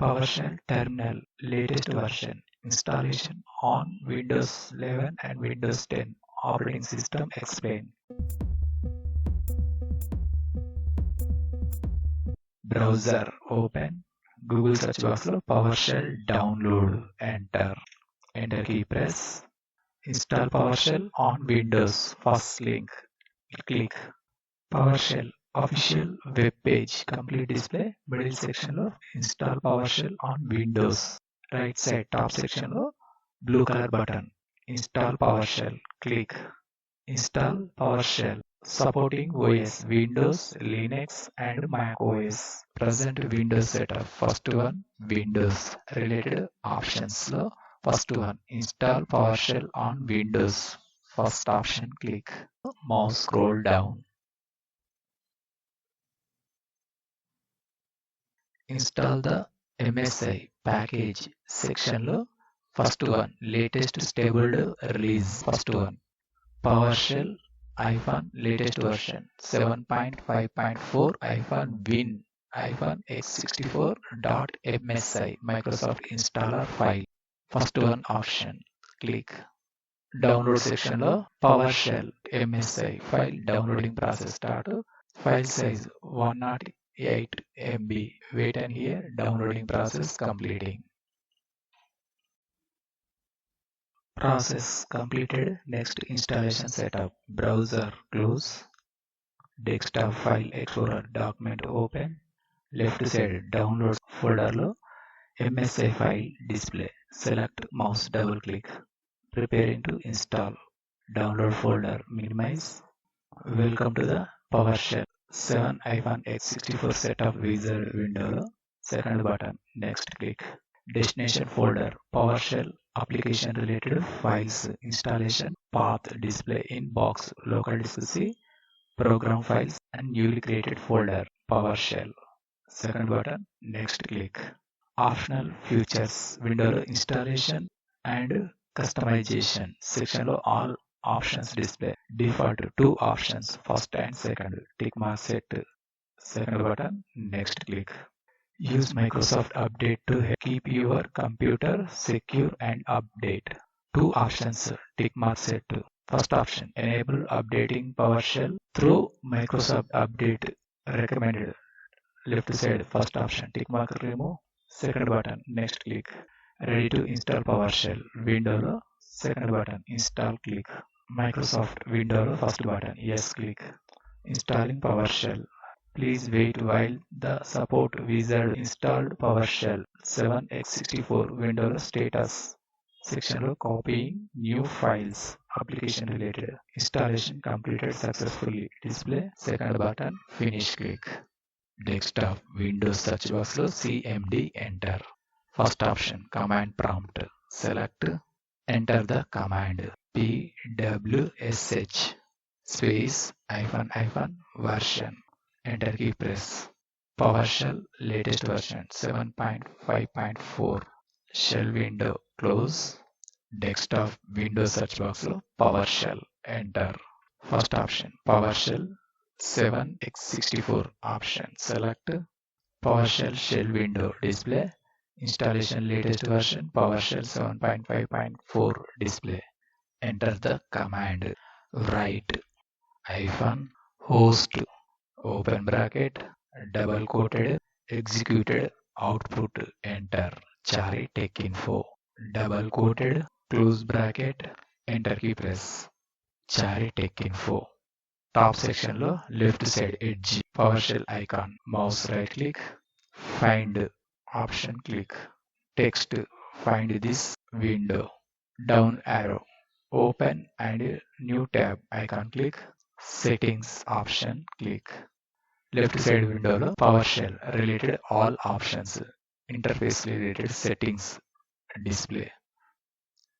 PowerShell terminal latest version installation on Windows 11 and Windows 10 operating system explained. Browser open, Google search box lo PowerShell download, enter key press, install PowerShell on Windows, first link, click. PowerShell official web page, complete display, middle section lo install PowerShell on Windows, right side top section lo blue color button, install PowerShell, click. Install PowerShell, supporting OS, Windows, Linux and Mac OS. Present Windows setup, first one, Windows. Related options lo first one, install PowerShell on Windows. First option, click. Mouse scroll down. Install the MSI package section lo first one, latest stable release, first one, PowerShell latest version 7.5.4 win x64.msi Microsoft installer file, first one option, click. Download section lo PowerShell MSI file downloading process start, file size 108 MB, wait and here downloading process completing. Process completed. Next, installation setup. Browser close. Desktop file explorer document open. Left side downloads folder lo MSI file display. Select mouse double click. Preparing to install. Download folder minimize. Welcome to the PowerShell 7-x64 setup wizard window lo second button. Next click. Destination folder PowerShell application related files installation path display in box local disk C program files and newly created folder PowerShell. Second button. Next click. Optional features window installation and customization section lo all options display. Default two options, first and second. Tick mark set. Second button. Next click. Use Microsoft Update to keep your computer secure and update. Two options, tick mark set. First option, enable updating PowerShell through Microsoft Update recommended. Left side, first option, tick mark remove. Second button, next click. Ready to install PowerShell. Window lo second button, install click. Microsoft window lo first button, yes click. Installing PowerShell. Please wait while the support wizard installed PowerShell 7x64 window status section lo copying new files application related. Installation completed successfully. Display second button, finish click. Desktop Windows search box lo CMD enter. First option, command prompt. Select, enter the command pwsh space version. Enter key press. PowerShell latest version 7.5.4. Shell window close. Desktop Windows search box lo PowerShell enter. First option, PowerShell 7x64 option. Select. PowerShell shell window display. Installation latest version PowerShell 7.5.4 display. Enter the command write -host open bracket double quoted executed output enter chari tech info double quoted close bracket enter key press chari tech info. Top section lo left side edge PowerShell icon, mouse right click, find option click, text find this window, down arrow open and new tab icon click, settings option click. Left side window lo PowerShell related all options, interface related settings display.